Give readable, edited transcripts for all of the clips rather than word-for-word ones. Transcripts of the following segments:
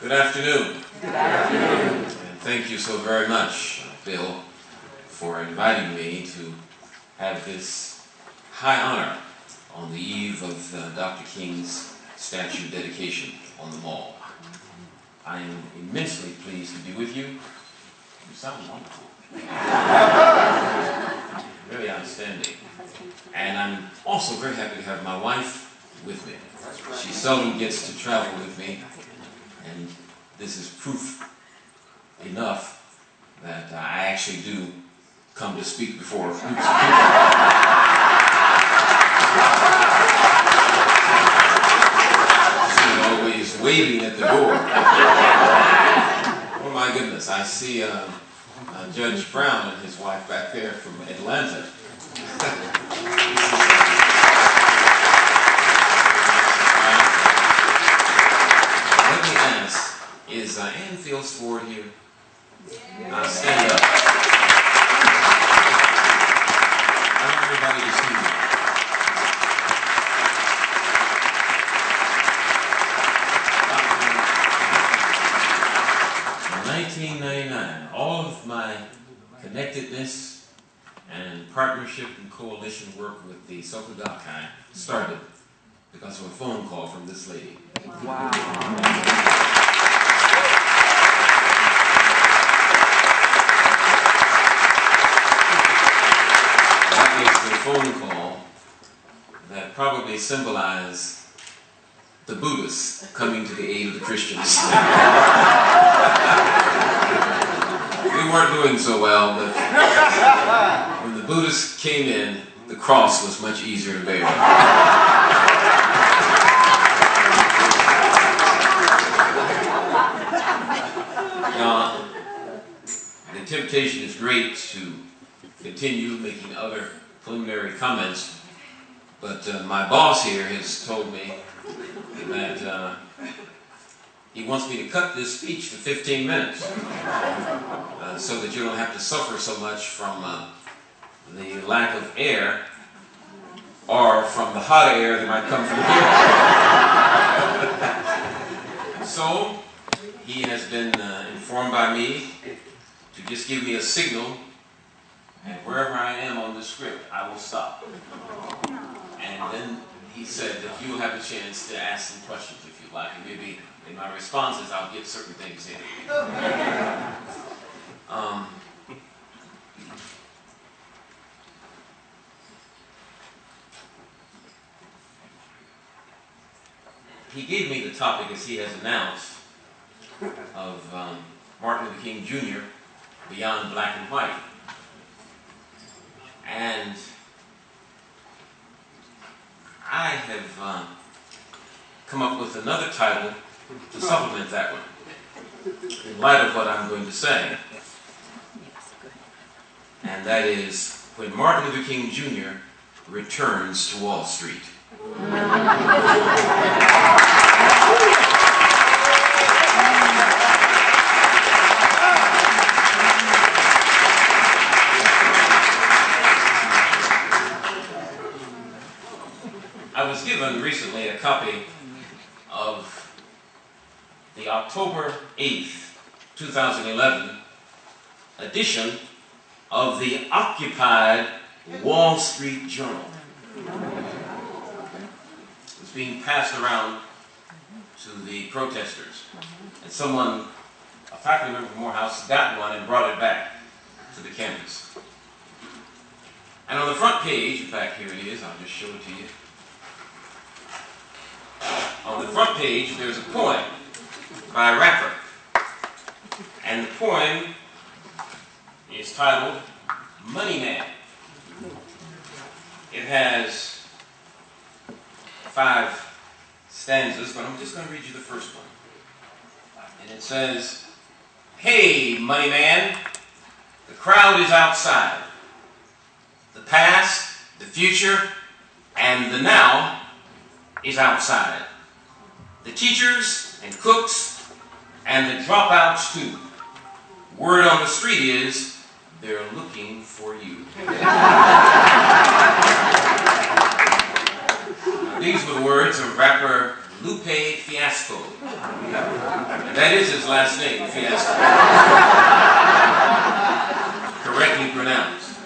Good afternoon. Good afternoon. And thank you so very much, Bill, for inviting me to have this high honor on the eve of Dr. King's statue dedication on the Mall. I am immensely pleased to be with you. You sound wonderful. Really outstanding. And I'm also very happy to have my wife with me. She seldom gets to travel with me, and this is proof enough that I actually do come to speak before groups of people. She's always waving at the door. Oh my goodness, I see Judge Brown and his wife back there from Atlanta. Let me ask, is Ann Fields Ford here? Yeah. Stand up. I want everybody to see you. In 1999, all of my connectedness and partnership and coalition work with the Soka Gakkai started because of a phone call from this lady. Wow. That was the phone call that probably symbolized the Buddhists coming to the aid of the Christians. We weren't doing so well, but when the Buddhists came in, the cross was much easier to bear. Now, the temptation is great to continue making other preliminary comments, but my boss here has told me that he wants me to cut this speech to 15 minutes so that you don't have to suffer so much from the lack of air or from the hot air that might come from here. So he has been informed by me to just give me a signal, and wherever I am on the script, I will stop. And then he said that you will have a chance to ask some questions if you like, and maybe in my responses I'll get certain things in. He gave me the topic, as he has announced, of Martin Luther King Jr., Beyond Black and White. And I have come up with another title to supplement that one, in light of what I'm going to say. And that is, When Martin Luther King Jr. Returns to Wall Street. I was given recently a copy of the October 8th, 2011 edition of the Occupied Wall Street Journal. It's being passed around to the protesters. And someone, a faculty member from Morehouse, got one and brought it back to the campus. And on the front page, in fact, here it is, I'll just show it to you. On the front page, there's a poem by a rapper. And the poem is titled Money Man. It has 5 stanzas, but I'm just going to read you the first one. And it says, "Hey, money man, the crowd is outside. The past, the future, and the now is outside. The teachers and cooks and the dropouts too. Word on the street is they're looking for you." Now, these were the words of rapper Lupe Fiasco. And that is his last name, Fiasco. Correctly pronounced.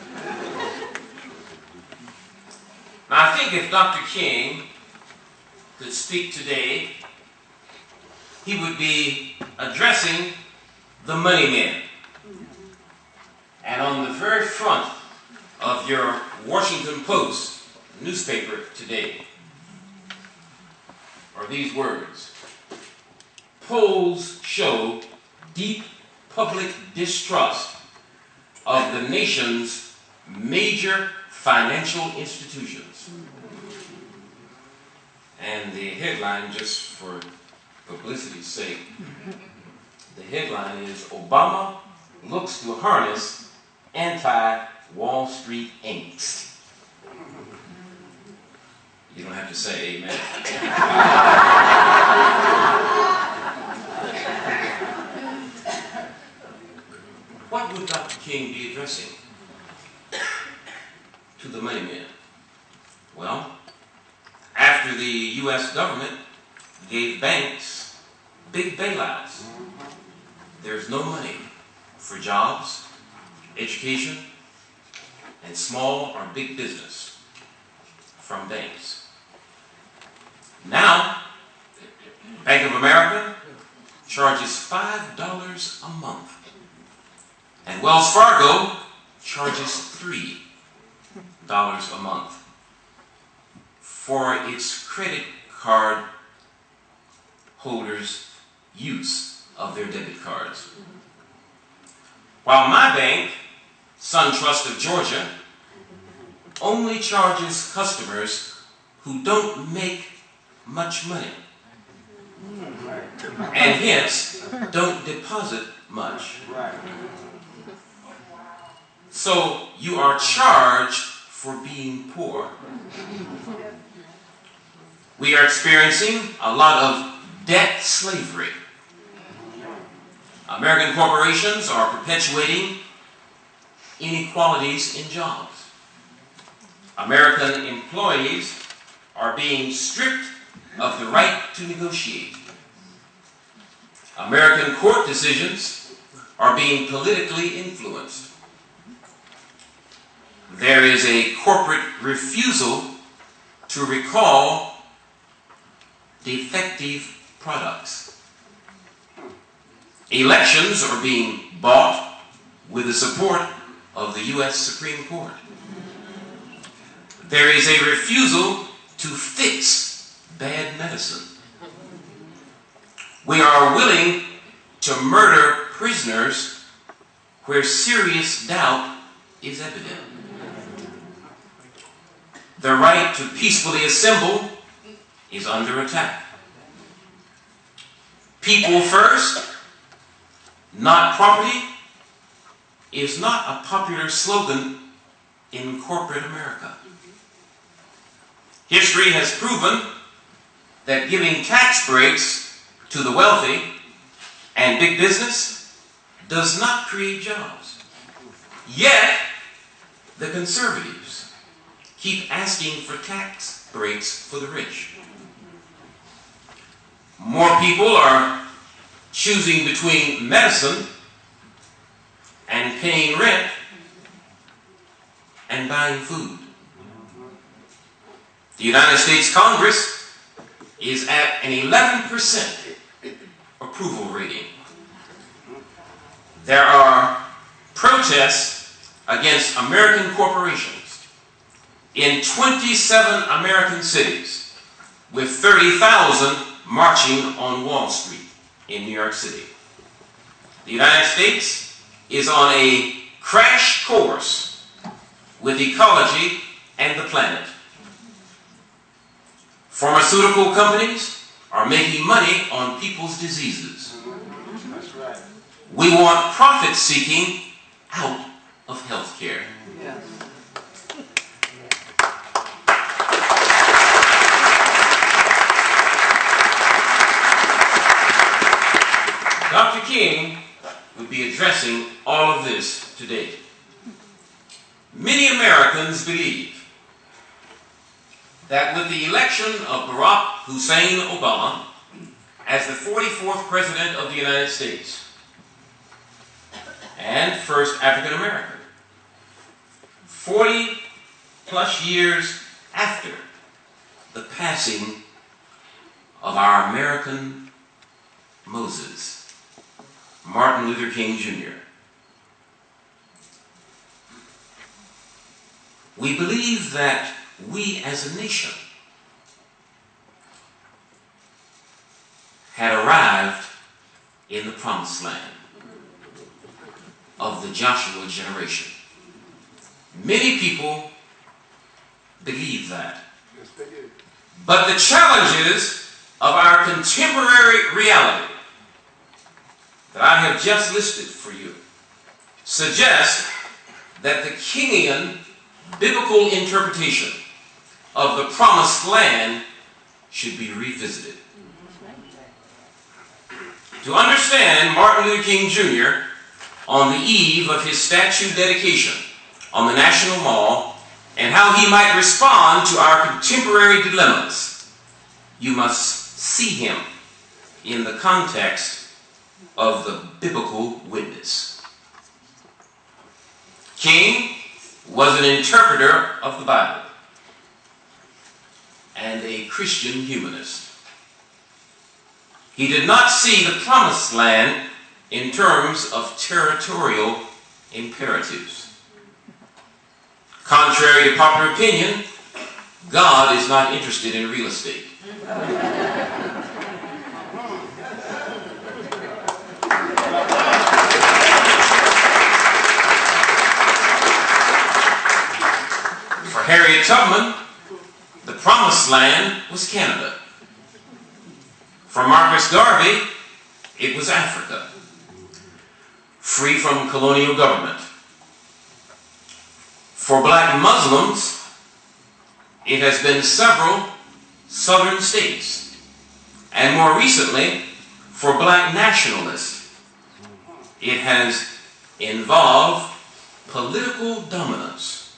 Now, I think if Dr. King could speak today, he would be addressing the money men. And on the very front of your Washington Post newspaper today are these words: polls show deep public distrust of the nation's major financial institutions. And the headline, just for publicity's sake, the headline is Obama looks to harness anti-Wall Street angst. You don't have to say amen. What would Dr. King be addressing to the money men? Well, after the U.S. government gave banks big bailouts, there's no money for jobs, education, and small or big business from banks. Now, Bank of America charges $5 a month, and Wells Fargo charges $3 a month for its credit card holders' use of their debit cards. While my bank, SunTrust of Georgia, only charges customers who don't make much money and hence don't deposit much. So you are charged for being poor. We are experiencing a lot of debt slavery. American corporations are perpetuating inequalities in jobs. American employees are being stripped of the right to negotiate. American court decisions are being politically influenced. There is a corporate refusal to recall defective products. Elections are being bought with the support of the U.S. Supreme Court. There is a refusal to fix bad medicine. We are willing to murder prisoners where serious doubt is evident. The right to peacefully assemble is under attack. People first, not property, is not a popular slogan in corporate America. History has proven that giving tax breaks to the wealthy and big business does not create jobs. Yet, the conservatives keep asking for tax breaks for the rich. More people are choosing between medicine and paying rent and buying food. The United States Congress is at an 11% approval rating. There are protests against American corporations in 27 American cities, with 30,000 marching on Wall Street in New York City. The United States is on a crash course with ecology and the planet. Pharmaceutical companies are making money on people's diseases. That's right. We want profit-seeking out of healthcare. Yes. Dr. King will be addressing all of this today. Many Americans believe that with the election of Barack Hussein Obama as the 44th President of the United States, and first African American, 40 plus years after the passing of our American Moses, Martin Luther King Jr., we believe that we as a nation had arrived in the promised land of the Joshua generation. Many people believe that. Yes, they did. But the challenges of our contemporary reality that I have just listed for you suggest that the Kingian biblical interpretation of the promised land should be revisited. To understand Martin Luther King Jr. on the eve of his statue dedication on the National Mall and how he might respond to our contemporary dilemmas, you must see him in the context of the biblical witness. King was an interpreter of the Bible and a Christian humanist. He did not see the promised land in terms of territorial imperatives. Contrary to popular opinion, God is not interested in real estate. For Harriet Tubman, the promised land was Canada. For Marcus Garvey, it was Africa, free from colonial government. For black Muslims, it has been several southern states, and more recently, for black nationalists, it has involved political dominance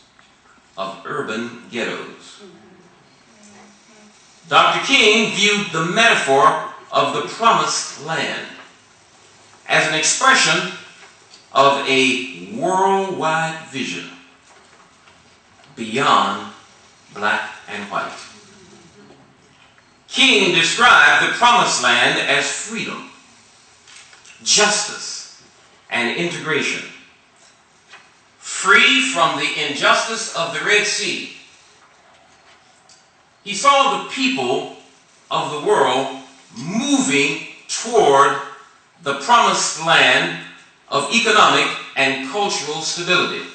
of urban ghettos. Dr. King viewed the metaphor of the promised land as an expression of a worldwide vision beyond black and white. King described the promised land as freedom, justice, and integration. Free from the injustice of the Red Sea, he saw the people of the world moving toward the promised land of economic and cultural stability.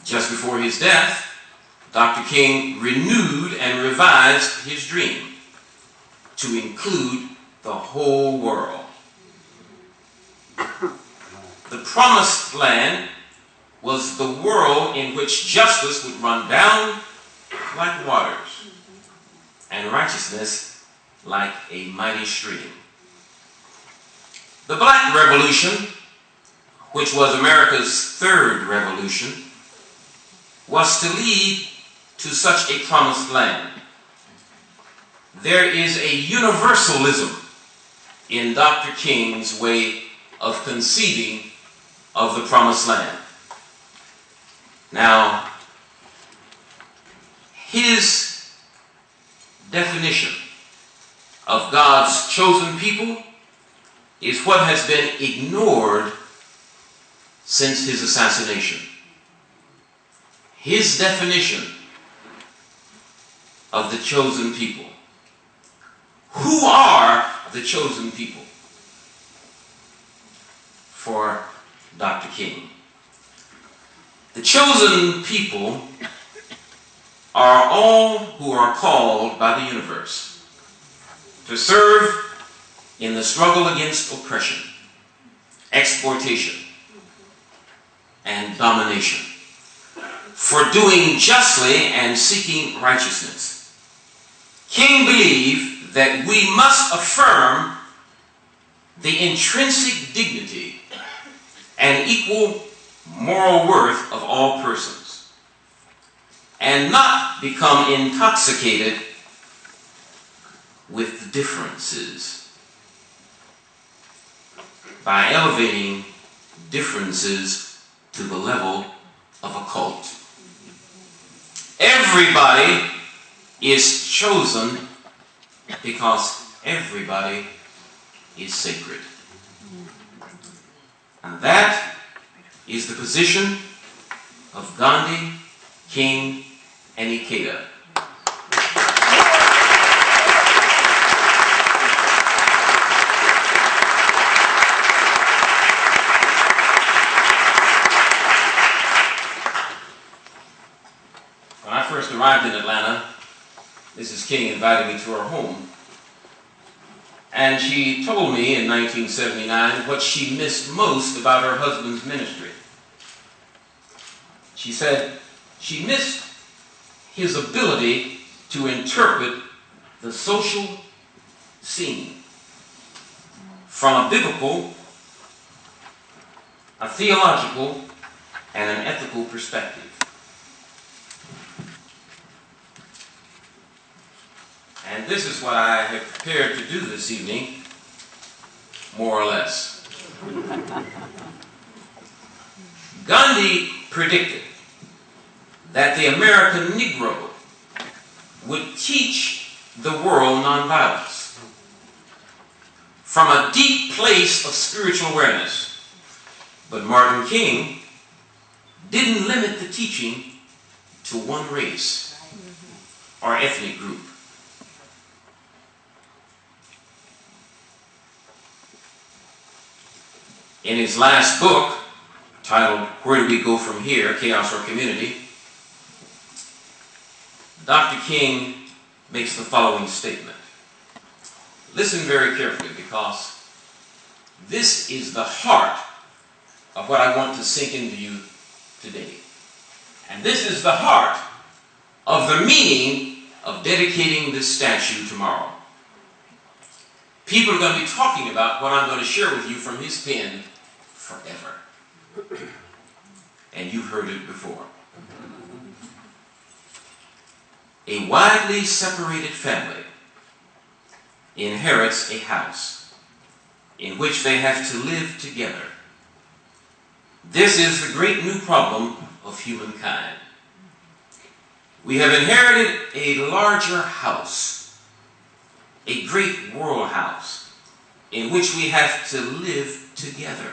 Just before his death, Dr. King renewed and revised his dream to include the whole world. The promised land was the world in which justice would run down like waters and righteousness like a mighty stream. The Black Revolution, which was America's third revolution, was to lead to such a promised land. There is a universalism in Dr. King's way of conceiving of the promised land. Now, his definition of God's chosen people is what has been ignored since his assassination. His definition of the chosen people. Who are the chosen people for Dr. King? The chosen people are all who are called by the universe to serve in the struggle against oppression, exploitation, and domination, for doing justly and seeking righteousness. King believed that we must affirm the intrinsic dignity and equal moral worth of all persons. and not become intoxicated with differences by elevating differences to the level of a cult. Everybody is chosen because everybody is sacred. And that is the position of Gandhi, King, and Ikeda. When I first arrived in Atlanta, Mrs. King invited me to her home, and she told me in 1979 what she missed most about her husband's ministry. She said she missed his ability to interpret the social scene from a biblical, a theological, and an ethical perspective. And this is what I have prepared to do this evening, more or less. Gandhi predicted that the American Negro would teach the world nonviolence from a deep place of spiritual awareness. But Martin King didn't limit the teaching to one race or ethnic group. In his last book, titled Where Do We Go From Here, Chaos or Community, Dr. King makes the following statement. Listen very carefully, because this is the heart of what I want to sink into you today. And this is the heart of the meaning of dedicating this statue tomorrow. People are going to be talking about what I'm going to share with you from his pen forever. And you've heard it before. A widely separated family inherits a house in which they have to live together. This is the great new problem of humankind. We have inherited a larger house, a great world house, in which we have to live together.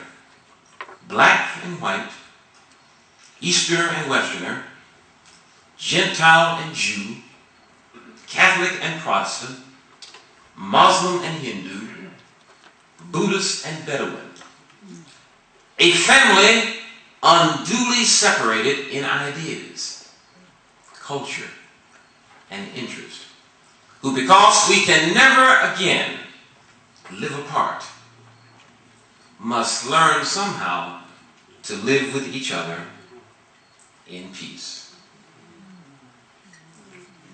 Black and white, Easterner and Westerner, Gentile and Jew, Catholic and Protestant, Muslim and Hindu, Buddhist and Bedouin. A family unduly separated in ideas, culture, and interest, who, because we can never again live apart, must learn somehow to live with each other in peace.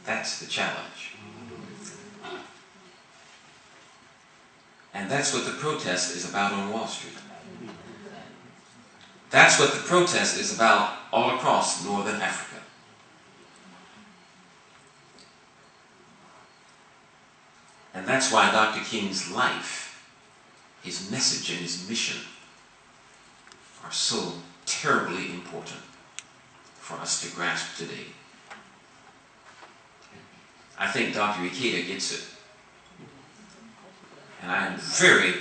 That's the challenge. And that's what the protest is about on Wall Street. That's what the protest is about all across Northern Africa. And that's why Dr. King's life, his message, and his mission are so terribly important for us to grasp today. I think Dr. Ikeda gets it. And I am very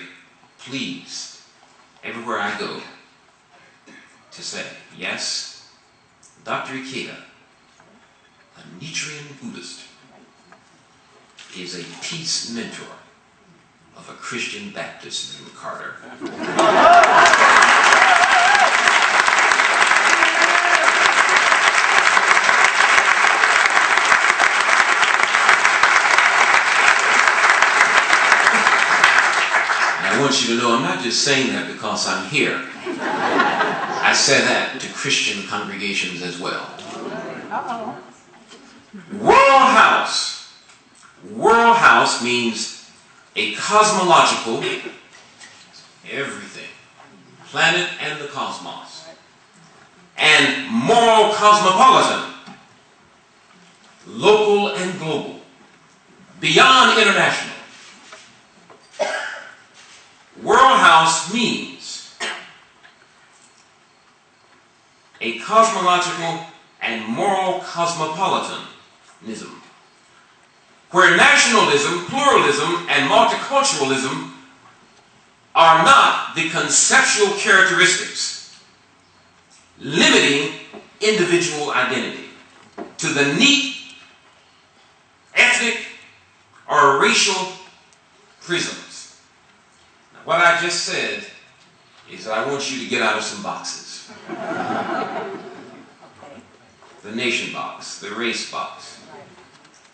pleased everywhere I go to say, yes, Dr. Ikeda, a Nichiren Buddhist, is a peace mentor of a Christian Baptist in Carter. I want you to know I'm not just saying that because I'm here. I say that to Christian congregations as well. World House. World House means a cosmological, everything, planet and the cosmos, and moral cosmopolitan, local and global, beyond international. World House means a cosmological and moral cosmopolitanism, where nationalism, pluralism, and multiculturalism are not the conceptual characteristics limiting individual identity to the neat ethnic or racial prisms. Now, what I just said is I want you to get out of some boxes. The nation box, the race box.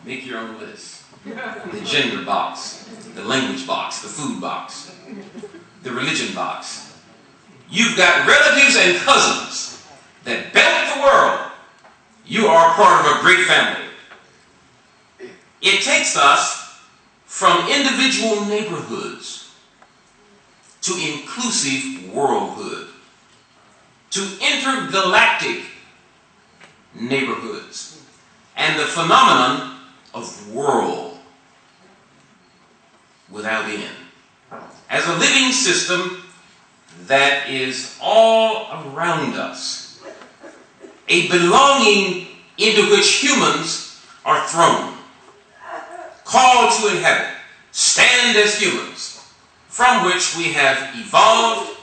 Make your own list. The gender box, the language box, the food box, the religion box. You've got relatives and cousins that belt the world. You are part of a great family. It takes us from individual neighborhoods to inclusive worldhood, to intergalactic neighborhoods, and the phenomenon of world without end, as a living system that is all around us, a belonging into which humans are thrown, called to inhabit, stand as humans, from which we have evolved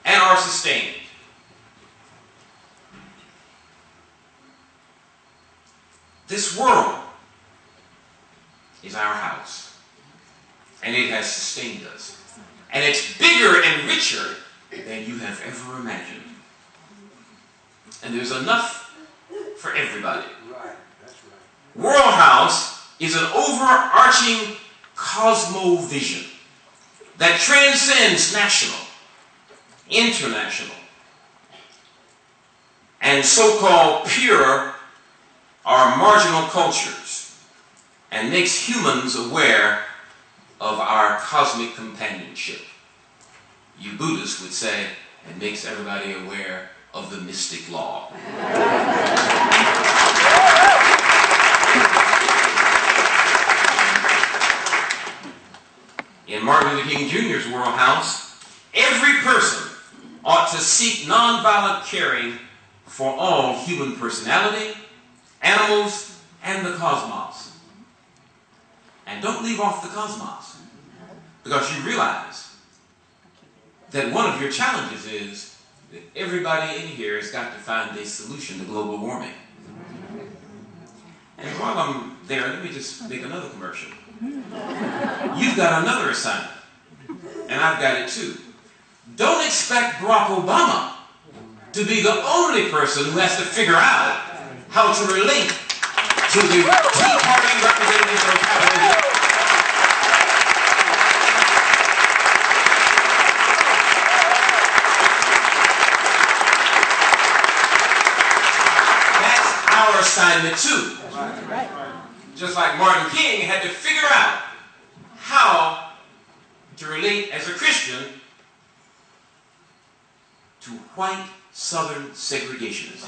and are sustained. This world is our house, and it has sustained us. And it's bigger and richer than you have ever imagined. And there's enough for everybody. Right, that's right. World House is an overarching cosmovision that transcends national, international, and so-called pure or marginal cultures, and makes humans aware of our cosmic companionship. You Buddhists would say, and makes everybody aware of the mystic law. In Martin Luther King Jr.'s World House, every person ought to seek nonviolent caring for all human personality, animals, and the cosmos. And don't leave off the cosmos, because you realize that one of your challenges is that everybody in here has got to find a solution to global warming. And while I'm there, let me just make another commercial. You've got another assignment, and I've got it too. Don't expect Barack Obama to be the only person who has to figure out how to relate to the Tea Party representatives of capitalism. That's our assignment too. Just like Martin King had to figure out how to relate as a Christian to white Southern segregationists.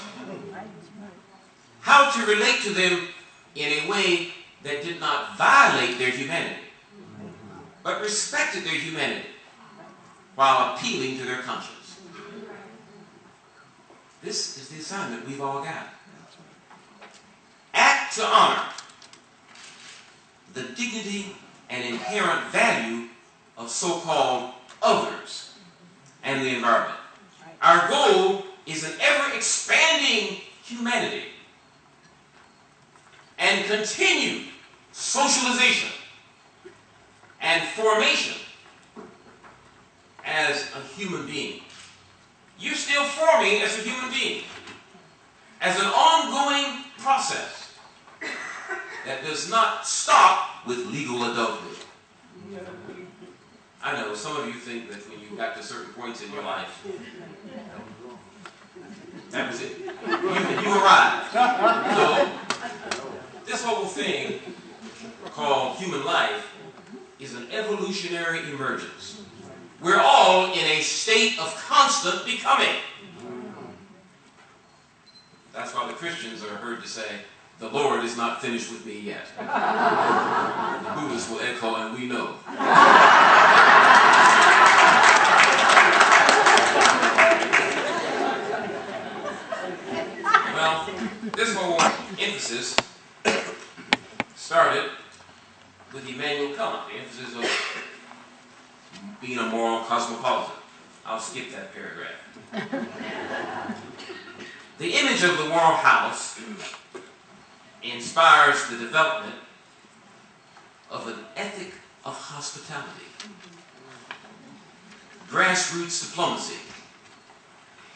How to relate to them in a way that did not violate their humanity, but respected their humanity while appealing to their conscience. This is the assignment we've all got. Act to honor the dignity and inherent value of so-called others and the environment. Our goal is an ever-expanding humanity and continued socialization and formation as a human being. You're still forming as a human being, as an ongoing process that does not stop with legal adulthood. I know some of you think that when you got to certain points in your life, that was it. You arrived. No. This whole thing called human life is an evolutionary emergence. We're all in a state of constant becoming. That's why the Christians are heard to say, The Lord is not finished with me yet. The Buddhists will echo, and we know. Well, this whole emphasis started with Immanuel Kant, the emphasis of being a moral cosmopolitan. I'll skip that paragraph. The image of the moral house inspires the development of an ethic of hospitality, grassroots diplomacy,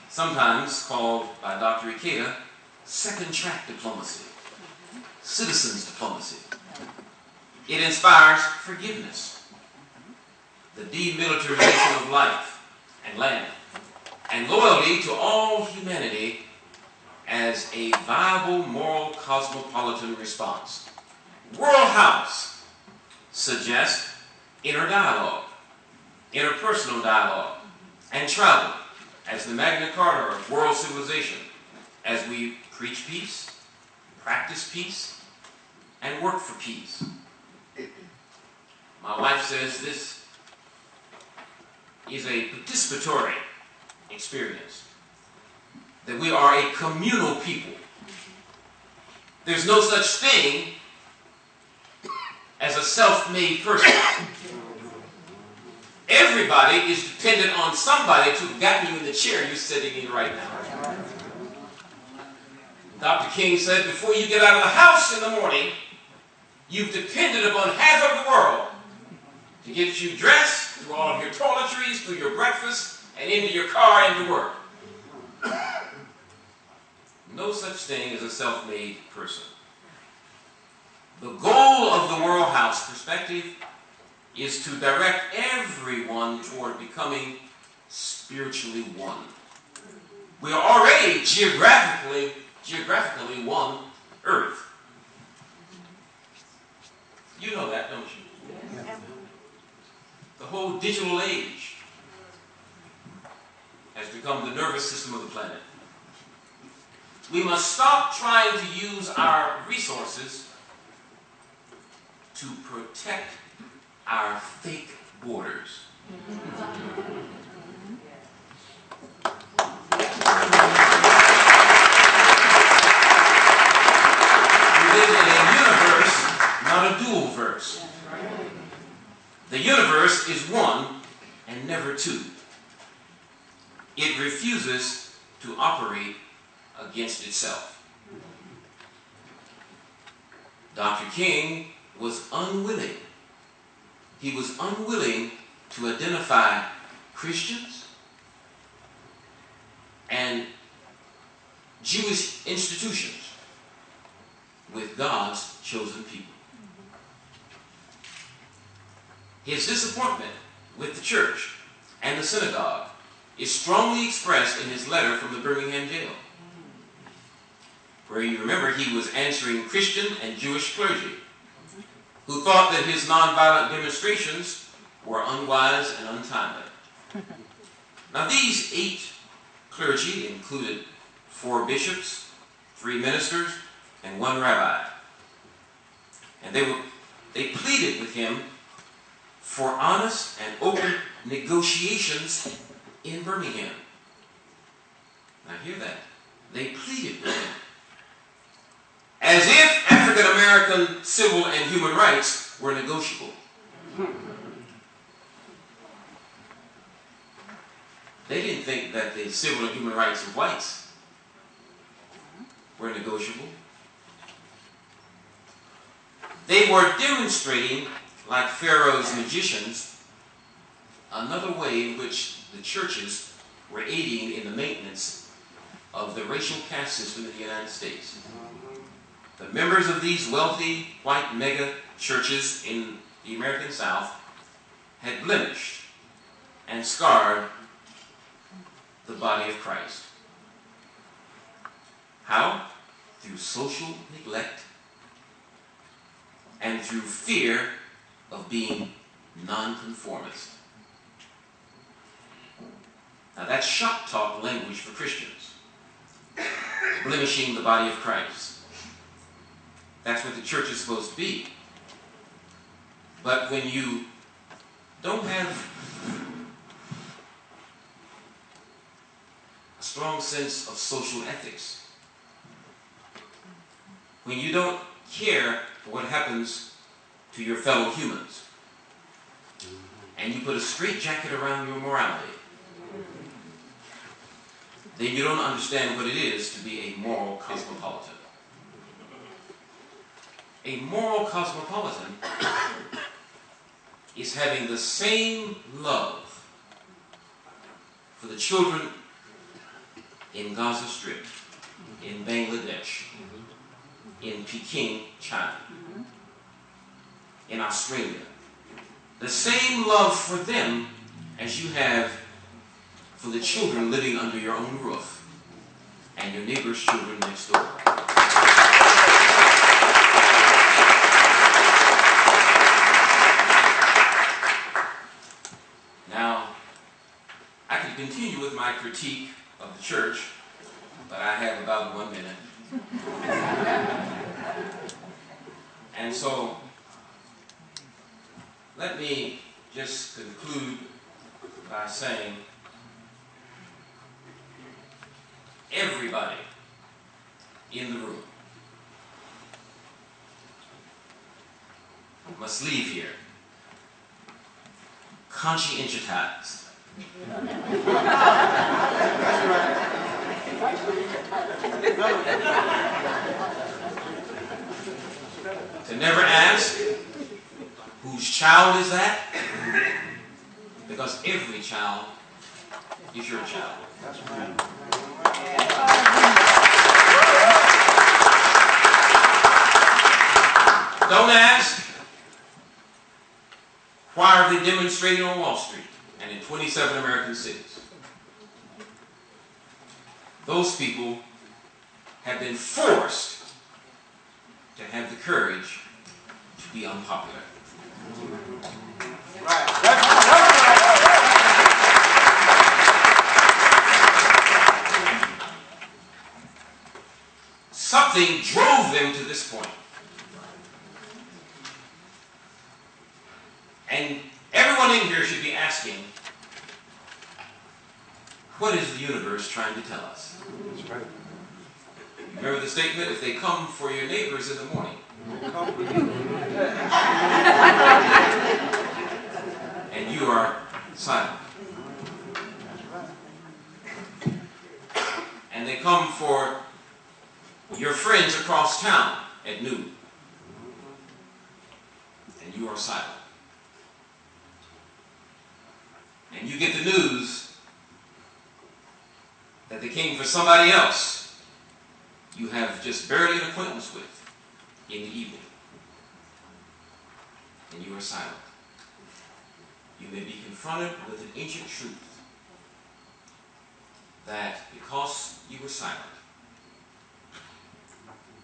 sometimes called by Dr. Ikeda second-track diplomacy, citizens diplomacy. It inspires forgiveness, the demilitarization of life and land, and loyalty to all humanity as a viable moral cosmopolitan response. World House suggests inner dialogue, interpersonal dialogue, and travel as the Magna Carta of world civilization as we preach peace, practice peace, and work for peace. My wife says this is a participatory experience, that we are a communal people. There's no such thing as a self-made person. Everybody is dependent on somebody to have gotten you in the chair you're sitting in right now. Dr. King said, before you get out of the house in the morning, you've depended upon half of the world to get you dressed, through all of your toiletries, through your breakfast, and into your car and to work. No such thing as a self-made person. The goal of the World House perspective is to direct everyone toward becoming spiritually one. We are already geographically one Earth. You know that, don't you? The whole digital age has become the nervous system of the planet. We must stop trying to use our resources to protect our fake borders. We live in a universe, not a dual verse. The universe is one and never two. It refuses to operate against itself. Dr. King was unwilling. He was unwilling to identify Christians and Jewish institutions with God's chosen people. His disappointment with the church and the synagogue is strongly expressed in his letter from the Birmingham jail, where you remember he was answering Christian and Jewish clergy who thought that his nonviolent demonstrations were unwise and untimely. Now these 8 clergy included 4 bishops, 3 ministers, and 1 rabbi. And they pleaded with him for honest and open negotiations in Birmingham. Now hear that. They pleaded with him. As if African American civil and human rights were negotiable. They didn't think that the civil and human rights of whites were negotiable. They were demonstrating, like Pharaoh's magicians, another way in which the churches were aiding in the maintenance of the racial caste system in the United States. The members of these wealthy white mega churches in the American South had blemished and scarred the body of Christ. How? Through social neglect and through fear of being nonconformist. Now that's shop talk language for Christians, blemishing the body of Christ. That's what the church is supposed to be. But when you don't have a strong sense of social ethics, when you don't care for what happens to your fellow humans, and you put a straitjacket around your morality, then you don't understand what it is to be a moral cosmopolitan. A moral cosmopolitan is having the same love for the children in Gaza Strip, in Bangladesh, in Peking, China, in Australia. The same love for them as you have for the children living under your own roof and your neighbor's children next door. Now, I could continue with my critique of the church, but I have about 1 minute. And so, let me just conclude by saying everybody in the room must leave here conscientioused. To never ask, whose child is that? Because every child is your child. That's right. Don't ask, why are they demonstrating on Wall Street and in 27 American cities? Those people have been forced to have the courage to be unpopular. Right. That's right. Something drove them to this point. And everyone in here should be asking, what is the universe trying to tell us? That's right. Remember the statement, if they come for your neighbors in the morning, and you are silent. And they come for your friends across town at noon, and you are silent. And you get the news that they came for somebody else you have just barely an acquaintance with in the evening, and you are silent. You may be confronted with an ancient truth that because you were silent,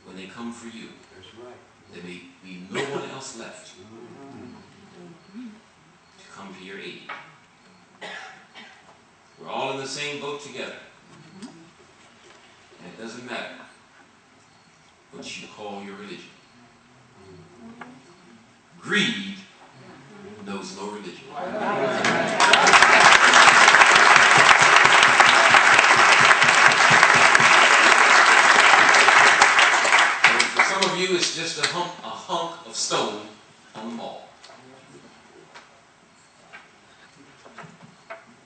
when they come for you, That's right. there may be no one else left to come to your aid. We're all in the same boat together. And it doesn't matter what you call your religion. Greed knows no religion. And for some of you, it's just a hunk of stone on the wall.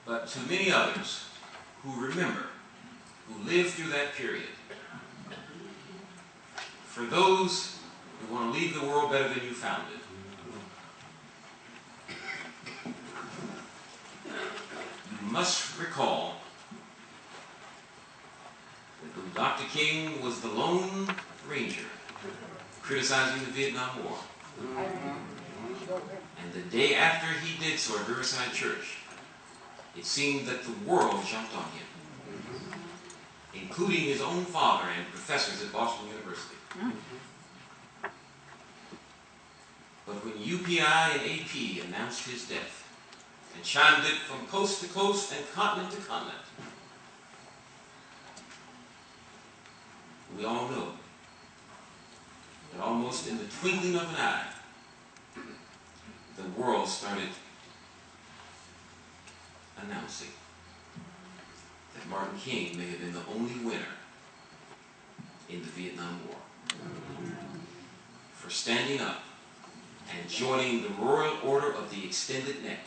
But to many others who remember, who lived through that period, for those who want to leave the world better than you found it, you must recall that Dr. King was the Lone Ranger criticizing the Vietnam War. And the day after he did so at Riverside Church, it seemed that the world jumped on him, including his own father and professors at Boston University. But when UPI and AP announced his death and chimed it from coast to coast and continent to continent, we all know that almost in the twinkling of an eye, the world started announcing that Martin King may have been the only winner in the Vietnam War for standing up and joining the Royal Order of the Extended Neck.